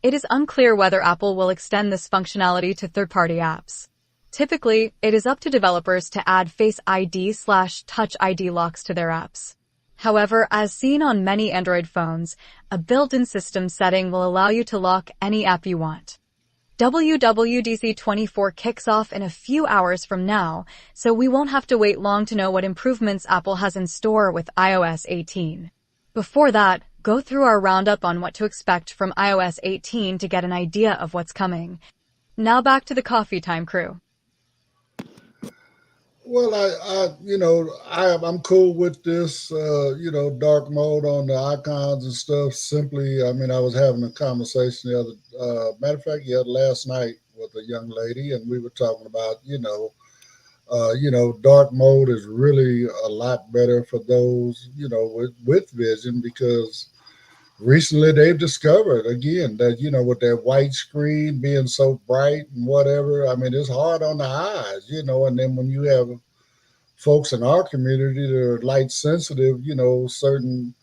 It is unclear whether Apple will extend this functionality to third-party apps. Typically, it is up to developers to add Face ID/Touch ID locks to their apps. However, as seen on many Android phones, a built-in system setting will allow you to lock any app you want. WWDC 24 kicks off in a few hours from now, so we won't have to wait long to know what improvements Apple has in store with iOS 18. Before that, go through our roundup on what to expect from iOS 18 to get an idea of what's coming. Now back to the coffee time crew. Well, I'm cool with this, dark mode on the icons and stuff. Simply, I mean, I was having a conversation matter of fact, last night with a young lady, and we were talking about, dark mode is really a lot better for those, with vision, because recently they've discovered again that, with that white screen being so bright and whatever, I mean, it's hard on the eyes, and then when you have folks in our community that are light sensitive, certain,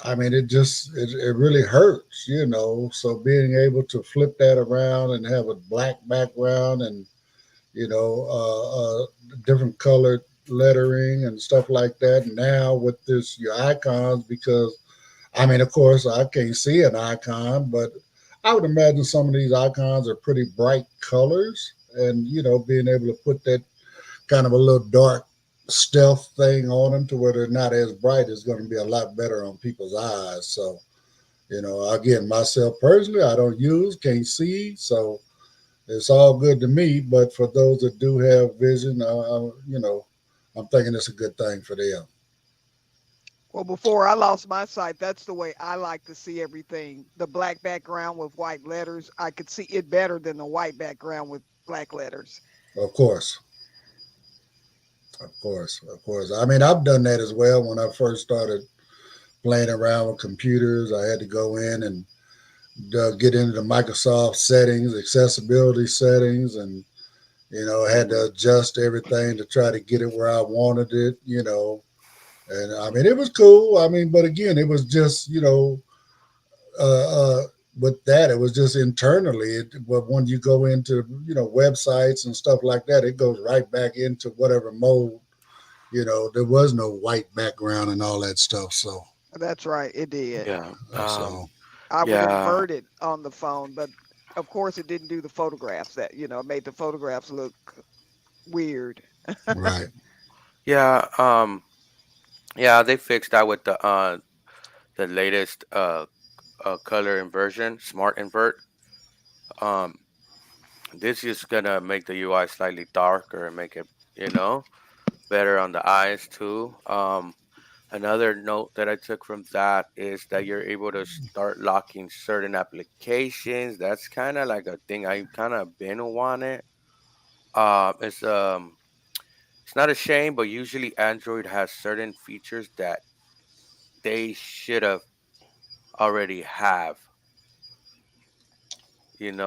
I mean, it really hurts, so being able to flip that around and have a black background and, different colored lettering and stuff like that. Now with your icons, because I mean, of course, I can't see an icon, but I would imagine some of these icons are pretty bright colors, and being able to put that kind of a little dark stealth thing on them to where they're not as bright is going to be a lot better on people's eyes. So, again, myself personally, I don't can't see, so it's all good to me. But for those that do have vision, I'm thinking it's a good thing for them. Well, before I lost my sight, that's the way I like to see everything. The black background with white letters, I could see it better than the white background with black letters. Of course. I mean, I've done that as well. When I first started playing around with computers, I had to go in and get into the Microsoft settings, accessibility settings, and, had to adjust everything to try to get it where I wanted it, And I mean, it was cool. I mean, but again, it was just, with that, it was just internally. But when you go into, websites and stuff like that, it goes right back into whatever mode. There was no white background and all that stuff. So that's right, it did. Yeah. I would invert it on the phone, but of course, it didn't do the photographs. That it made the photographs look weird. Right. Yeah. Yeah, they fixed that with the latest color inversion, smart invert. This is gonna make the UI slightly darker and make it, better on the eyes too. Another note that I took from that is that you're able to start locking certain applications. That's kind of like a thing I kind of been wanting. It's not a shame, but usually Android has certain features that they should have already have, and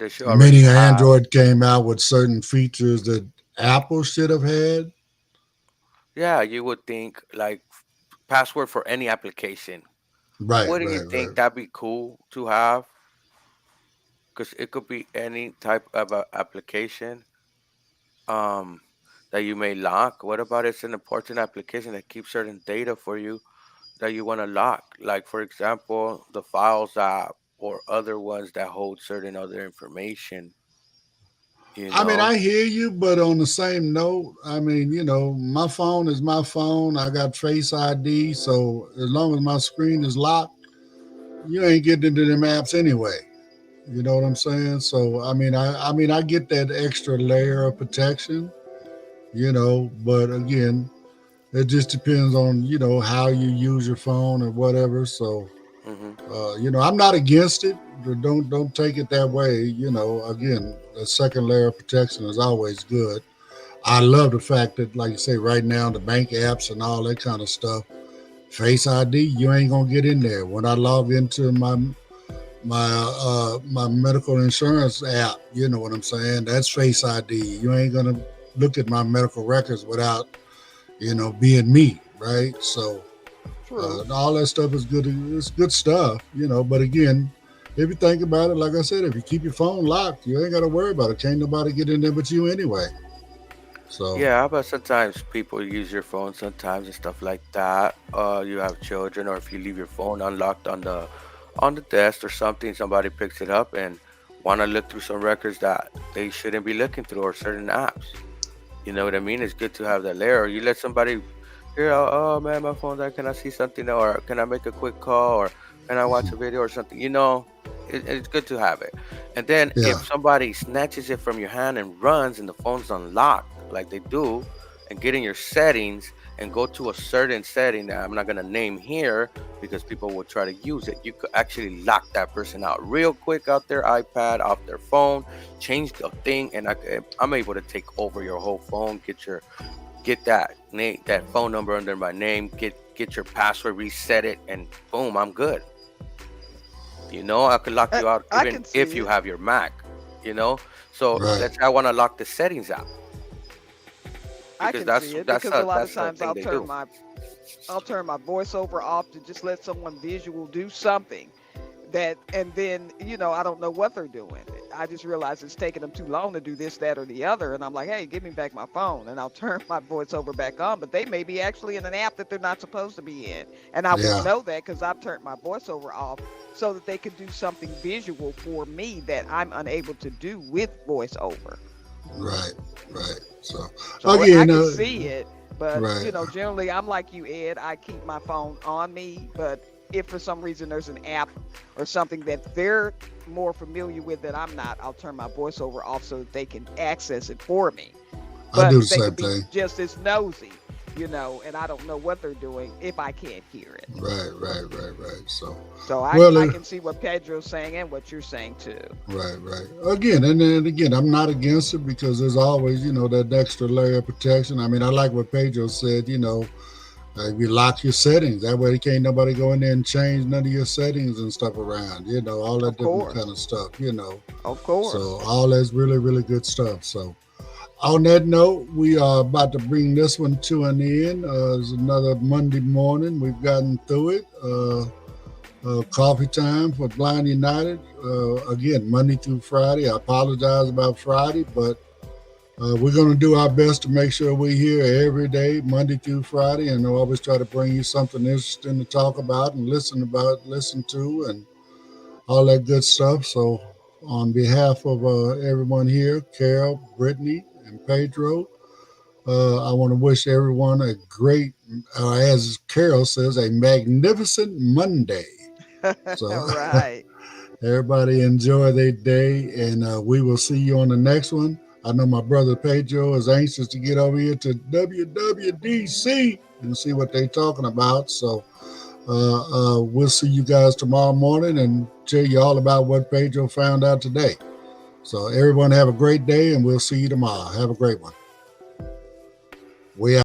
they should already Meaning have. Android came out with certain features that Apple should have had. Yeah, you would think like password for any application. Right. Wouldn't you think that'd be cool to have? Because it could be any type of application that you may lock. What about it's an important application that keeps certain data for you that you want to lock? Like, for example, the Files app or other ones that hold certain other information. I mean, I hear you, but on the same note, I mean, my phone is my phone. I got Face ID, so as long as my screen is locked, you ain't getting into them apps anyway. You know what I'm saying? So, I mean, I get that extra layer of protection, but again, it just depends on, how you use your phone or whatever. So, I'm not against it. But don't take it that way. Again, a second layer of protection is always good. I love the fact that, like you say, right now the bank apps and all that kind of stuff, Face ID, you ain't gonna get in there. When I log into my medical insurance app, you know what I'm saying? That's Face ID. You ain't gonna look at my medical records without, being me, right? So all that stuff is good. It's good stuff, But again, if you think about it, like I said, if you keep your phone locked, you ain't got to worry about it. Can't nobody get in there but you anyway. So Yeah, but sometimes people use your phone sometimes and stuff like that. You have children, or if you leave your phone unlocked on the desk or something, somebody picks it up and want to look through some records that they shouldn't be looking through, or certain apps. You know what I mean? It's good to have that layer. Or you let somebody hear, oh man, my phone's out. Can I see something? Or can I make a quick call? Or can I watch a video or something? It's good to have it. And then yeah, if somebody snatches it from your hand and runs and the phone's unlocked, like they do, and get in your settings and go to a certain setting that I'm not going to name here because people will try to use it, you could actually lock that person out real quick out their iPad, off their phone, change the thing, and I'm able to take over your whole phone, get that name, that phone number under my name, get your password, reset it, and boom, I'm good. I could lock you out even if you have your Mac. So right. let's say I want to lock the settings out. I can see it because a lot of times I'll turn my voiceover off to just let someone visual do something and then I don't know what they're doing. I just realize it's taking them too long to do this, that, or the other, and I'm like, hey, give me back my phone, and I'll turn my voiceover back on. But they may be actually in an app that they're not supposed to be in, and I will know that because I've turned my voiceover off so that they can do something visual for me that I'm unable to do with voiceover. Right. So I again, can see it, but right. Generally I'm like you, Ed. I keep my phone on me, but if for some reason there's an app or something that they're more familiar with that I'm not, I'll turn my voiceover off so that they can access it for me. But I do the they same can be thing. just as nosy, and I don't know what they're doing if I can't hear it. Right. So I can see what Pedro's saying and what you're saying too. Right. Again, and then again, I'm not against it because there's always, that extra layer of protection. I mean, I like what Pedro said, if you lock your settings, that way can't nobody go in there and change none of your settings and stuff around, all that different kind of stuff, Of course. So all that's really, really good stuff. So on that note, we are about to bring this one to an end. It's another Monday morning. We've gotten through it. Coffee time for Blind United. Again, Monday through Friday. I apologize about Friday, but we're going to do our best to make sure we're here every day, Monday through Friday, and I'll always try to bring you something interesting to talk about and listen to, and all that good stuff. So on behalf of everyone here, Carol, Brittany, and Pedro, I want to wish everyone a great, as Carol says, a magnificent Monday. So right. everybody enjoy their day, and we will see you on the next one. I know my brother Pedro is anxious to get over here to WWDC and see what they're talking about. So we'll see you guys tomorrow morning and tell you all about what Pedro found out today. So everyone have a great day, and we'll see you tomorrow. Have a great one. We out.